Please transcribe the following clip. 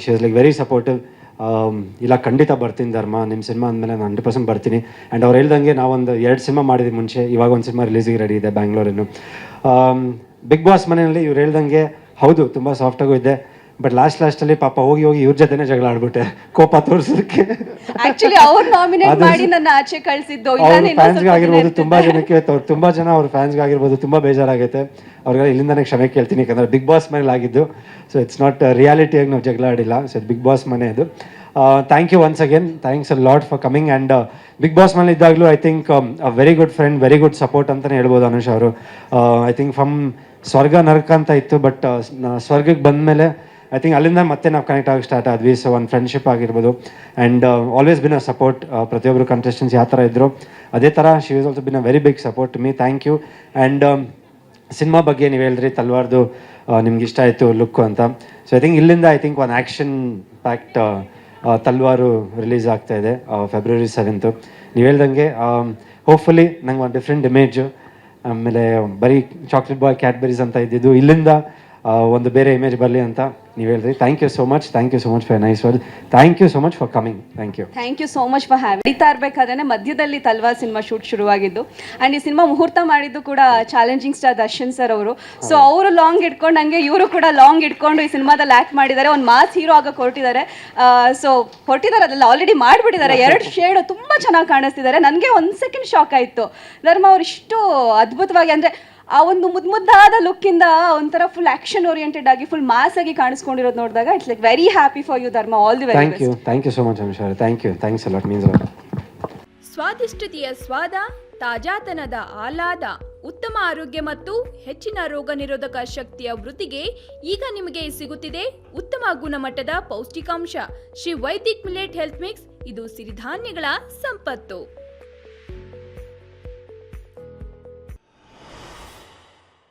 She was like very supportive. ಇಲ್ಲ ಖಂಡಿತ ಬರ್ತೀನಿ ಧರ್ಮ, ನಿಮ್ಮ ಸಿನಿಮಾ ಅಂದಮೇಲೆ ನಾನು 100% ಬರ್ತೀನಿ. ಆ್ಯಂಡ್ ಅವ್ರು ಹೇಳ್ದಂಗೆ ನಾವೊಂದು 2 ಸಿನಿಮಾ ಮಾಡಿದ್ವಿ ಮುಂಚೆ, ಇವಾಗ ಒಂದು ಸಿನಿಮಾ ರಿಲೀಸಿಗೆ ರೆಡಿ ಇದೆ ಬ್ಯಾಂಗ್ಳೂರಿನ್ನು. ಬಿಗ್ ಬಾಸ್ ಮನೆಯಲ್ಲಿ ಇವ್ರು ಹೇಳ್ದಂಗೆ ಹೌದು ತುಂಬ ಸಾಫ್ಟಾಗೂ ಇದ್ದೆ, ಬಟ್ ಲಾಸ್ಟಲ್ಲಿ ಪಾಪ ಹೋಗಿ ಇವ್ರ ಜೊತೆನೇ ಜಗಳ ಆಡ್ಬಿಟ್ಟೆ ಕೋಪ ತೋರಿಸೋದಕ್ಕೆ. ಆಕ್ಚುಲಿ ಅವ್ರು ನಾಮಿನೇಟ್ ಮಾಡಿ ನನ್ನ ಆಚೆ ಕಳಿಸಿದ್ದು. ಅವ್ರ ಫ್ಯಾನ್ಸ್ಗಾಗಿರ್ಬೋದು, ತುಂಬ ಜನ ಅವ್ರ ಫ್ಯಾನ್ಸ್ಗಾಗಿರ್ಬೋದು ತುಂಬ ಬೇಜಾರಾಗೈತೆ. ಅವ್ರಿಗೆ ಇಲ್ಲಿಂದಾನೇ ಕ್ಷಮೆ ಕೇಳ್ತೀನಿ, ಯಾಕಂದರೆ ಬಿಗ್ ಬಾಸ್ ಮನೇಲಿ ಆಗಿದ್ದು. ಸೊ ಇಟ್ಸ್ ನಾಟ್ ರಿಯಾಲಿಟಿಯಾಗಿ ನಾವು ಜಗಳ ಆಡಿಲ್ಲ. ಸೊ ಬಿಗ್ ಬಾಸ್ ಮನೆ ಅದು. Thank you once again, thanks a lot for coming. And Bigg Boss ಮನೇಲಿ ಇದ್ದಾಗಲೂ I think a very good friend, very good support ಅಂತಲೇ ಹೇಳ್ಬೋದು ಅನುಷ್ ಅವರು. ಐ ಥಿಂಕ್ ಫ್ರಮ್ ಸ್ವರ್ಗ ನರಕ ಅಂತ ಇತ್ತು, ಬಟ್ ಸ್ವರ್ಗಕ್ಕೆ ಬಂದಮೇಲೆ ಐ ಥಿಂಕ್ ಅಲ್ಲಿಂದ ಮತ್ತೆ ನಾವು ಕನೆಕ್ಟ್ ಆಗಿ ಸ್ಟಾರ್ಟ್ ಆದ್ವಿ. ಸೊ ಒಂದು ಫ್ರೆಂಡ್ಶಿಪ್ ಆಗಿರ್ಬೋದು. And always been a support. ಪ್ರತಿಯೊಬ್ಬರು ಕಂಟೆಸ್ಟೆಂಟ್ಸ್ ಯಾವ ಥರ ಇದ್ದರು ಅದೇ ಥರ she was also been a very big support to me. Thank you. And cinema ಬಗ್ಗೆ ನೀವು ಹೇಳಿದ್ರಿ ತಲ್ವಾರ್ದು ನಿಮ್ಗೆ ಇಷ್ಟ ಆಯಿತು ಲುಕ್ಕು ಅಂತ. ಸೊ ಐ ಥಿಂಕ್ ಇಲ್ಲಿಂದ ಐ ಥಿಂಕ್ ಒಂದು ಆ್ಯಕ್ಷನ್ ಪ್ಯಾಕ್ಟ್ ತಲ್ವಾರು ರಿಲೀಸ್ ಆಗ್ತಾ ಇದೆ February 7th. ನೀವು ಹೇಳ್ದಂಗೆ ಹೋಪ್ಫುಲಿ ನಂಗೆ ಒಂದು ಡಿಫ್ರೆಂಟ್ ಇಮೇಜು, ಆಮೇಲೆ ಬರೀ ಚಾಕ್ಲೇಟ್ ಬಾಯ್ ಕ್ಯಾಡ್ಬರೀಸ್ ಅಂತ ಇದ್ದಿದ್ದು ಇಲ್ಲಿಂದ ಒಂದು ಬೇರೆ ಇಮೇಜ್ ಬರಲಿ ಅಂತ ನೀವು ಹೇಳಿದ್ರಿ. Thank you so much for nice word. Thank you so much for coming. Thank you so much for having. ನಡೀತಾ ಇರಬೇಕಾದ್ರೆ ಮಧ್ಯದಲ್ಲಿ ತಲ್ವಾರ್ ಸಿನಿಮಾ ಶೂಟ್ ಶುರುವಾಗಿದ್ದು, ಆ್ಯಂಡ್ ಈ ಸಿನಿಮಾ ಮುಹೂರ್ತ ಮಾಡಿದ್ದು ಕೂಡ ಚಾಲೆಂಜಿಂಗ್ ಸ್ಟಾರ್ ದರ್ಶನ್ ಸರ್ ಅವರು. ಸೊ ಅವರು ಲಾಂಗ್ ಇಟ್ಕೊಂಡು ಹಂಗೆ ಇವರು ಕೂಡ ಲಾಂಗ್ ಇಟ್ಕೊಂಡು ಈ ಸಿನಿಮಾದಲ್ಲಿ ಆ್ಯಕ್ಟ್ ಮಾಡಿದ್ದಾರೆ. ಒಂದು ಮಾಸ್ ಹೀರೋ ಆಗಕ್ಕೆ ಹೊರಟಿದ್ದಾರೆ. ಸೊ ಹೊರಟಿದ್ದಾರೆ, ಅದೆಲ್ಲ ಆಲ್ರೆಡಿ ಮಾಡಿಬಿಟ್ಟಿದ್ದಾರೆ. 2 ಶೇಡು ತುಂಬ ಚೆನ್ನಾಗಿ ಕಾಣಿಸ್ತಿದ್ದಾರೆ. ನನಗೆ 1 ಸೆಕೆಂಡ್ ಶಾಕ್ ಆಯಿತು, ಧರ್ಮ ಅವ್ರು ಇಷ್ಟು ಅದ್ಭುತವಾಗಿ, ಅಂದರೆ ಆ ಒಂದು ಮುದ್ದಾದ ಲುಕ್ಕಿಂದ ಒಂಥರ ಫುಲ್ ಆಕ್ಷನ್ ಓರಿಯೆಂಟೆಡ್ ಆಗಿ ಫುಲ್ ಮಾಸ್ ಆಗಿ ಕಾಣಿಸ್ಕೊಂಡಿರೋದು ನೋಡಿದಾಗ it's like very happy for you Dharma. All the very best. Thank you so much Anush ಅವರೇ. Thanks a lot, means a lot. ಸ್ವಾದಿಷ್ಟತೆಯ ಸ್ವಾದ, ತಾಜಾತನದ ಆಹ್ಲಾದ, ಉತ್ತಮ ಆರೋಗ್ಯ ಮತ್ತು ಹೆಚ್ಚಿನ ರೋಗ ನಿರೋಧಕ ಶಕ್ತಿಯ ವೃದ್ಧಿಗೆ ಈಗ ನಿಮಗೆ ಸಿಗುತ್ತಿದೆ ಉತ್ತಮ ಗುಣಮಟ್ಟದ ಪೌಷ್ಟಿಕಾಂಶ Shri Vaidik millet health mix. ಇದು ಸಿರಿಧಾನ್ಯಗಳ ಸಂಪತ್ತು.